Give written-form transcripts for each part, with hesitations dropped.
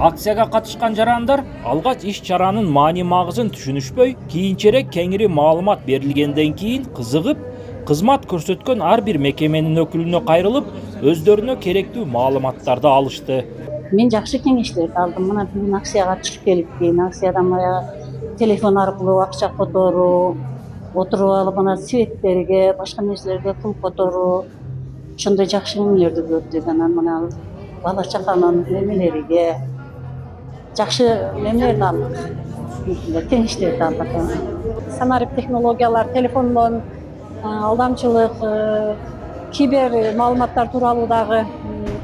Акцияга катышкан жарандар алгач иш чаранын маани магызын түшүнүшпөй, кийинчерээк кеңири маалымат берилгенден кийин кызыгып, кызмат көрсөткөн ар бир мекеменин өкүлүнө кайрылып, өздөрүнө керектүү маалыматтарды алышты. Мен жакшы кеңештерди алдым. Мына бүгүн акцияга түшүп келипмин. Акциядан баягы телефон аркылуу акча которуу, отуруп алып мына светтерге, башка нерселерге пул которуу, ошондой жакшы нерселерди көрдүк. Анан мына бала чаканын немелериге жакшы немелерди алдык. Кеңештерди алдык. Санарип технологиялар, телефондон алдамчылык, кибер маалыматтар тууралуу дагы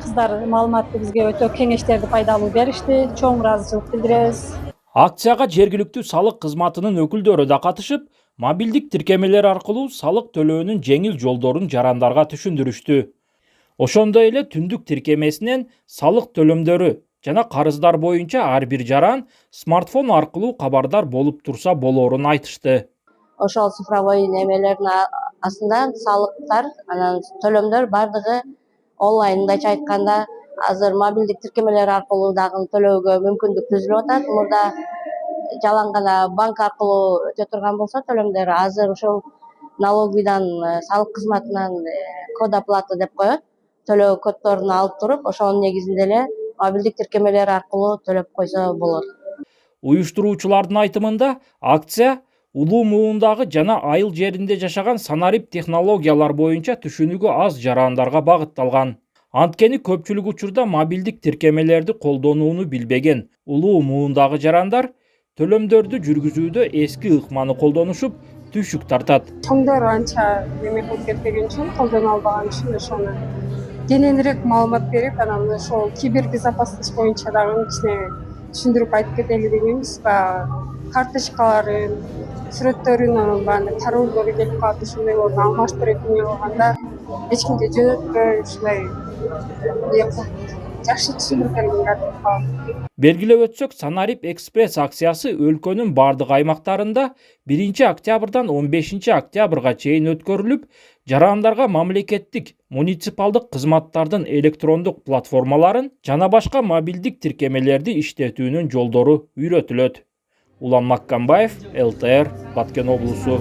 кыздар маалыматты бизге өтө кеңештерди пайдалуу беришти. Чоң ыраазычылык билдиребиз. Акцияга жергиликтүү салык кызматынын өкүлдөрү да катышып, мобилдик тиркемелер аркылуу салык төлөөнүн жеңил жолдорун жарандарга түшүндүрүштү. Ошондой эле түндүк тиркемесинен салык төлөмдөрү жана карыздар боюнча ар бир жаран смартфон аркылуу кабардар болуп турса болоорун айтышты. Ошол цифровой немелердин астында салыктар, анан төлөмдөр бардыгы онлайн. Мындайча айтканда, азыр мобилдик тиркемелер аркылуу дагы төлөөгө мүмкүндүк түзүлүп атат. Мурда жалаң гана банк аркылуу өтө турган болсо төлөмдөр, азыр ушул налоговыйдан, салык кызматынан код оплата деп коет. Төлөө коддорун алып туруп, ошонун негизинде эле мобилдик тиркемелер аркылуу төлөп койсо болот. Уюштуруучулардын айтымында, акция улуу муундагы жана айыл жеринде жашаган санарип технологиялар боюнча түшүнүгү аз жарандарга багытталган. Анткени көпчүлүк учурда мобилдик тиркемелерди колдонууну билбеген улуу муундагы жарандар төлөмдөрдү жүргүзүүдө эски ыкманы колдонушуп, түйшүк тартат. Чоңдор анча эме болуп кетпеген үчүн, колдоно албаган үчүн ошону кененирээк маалымат берип, анан ошол кибербезопасность боюнча дагы кичине түшүндүрүп айтып кетели дегенбиз. Карточкаларын, сүрөттөрүн, анан паролдору келип калат, ошондойлорду алмаштырып калганда эч кимге жөнөтпөй ушулай жакшы түшүндүрүп бергенге деп калат. Белгилеп өтсөк, Санарип экспресс акциясы өлкөнүн бардык аймактарында 1 октябрдан 15 октябрга чейин өткөрүлүп, жарандарга мамлекеттик, муниципалдык кызматтардын электрондук платформаларын жана башка мобилдик тиркемелерди иштетүүнүн жолдору үйрөтүлөт. Улан Маккамбаев, ЛТР, Баткен облусу.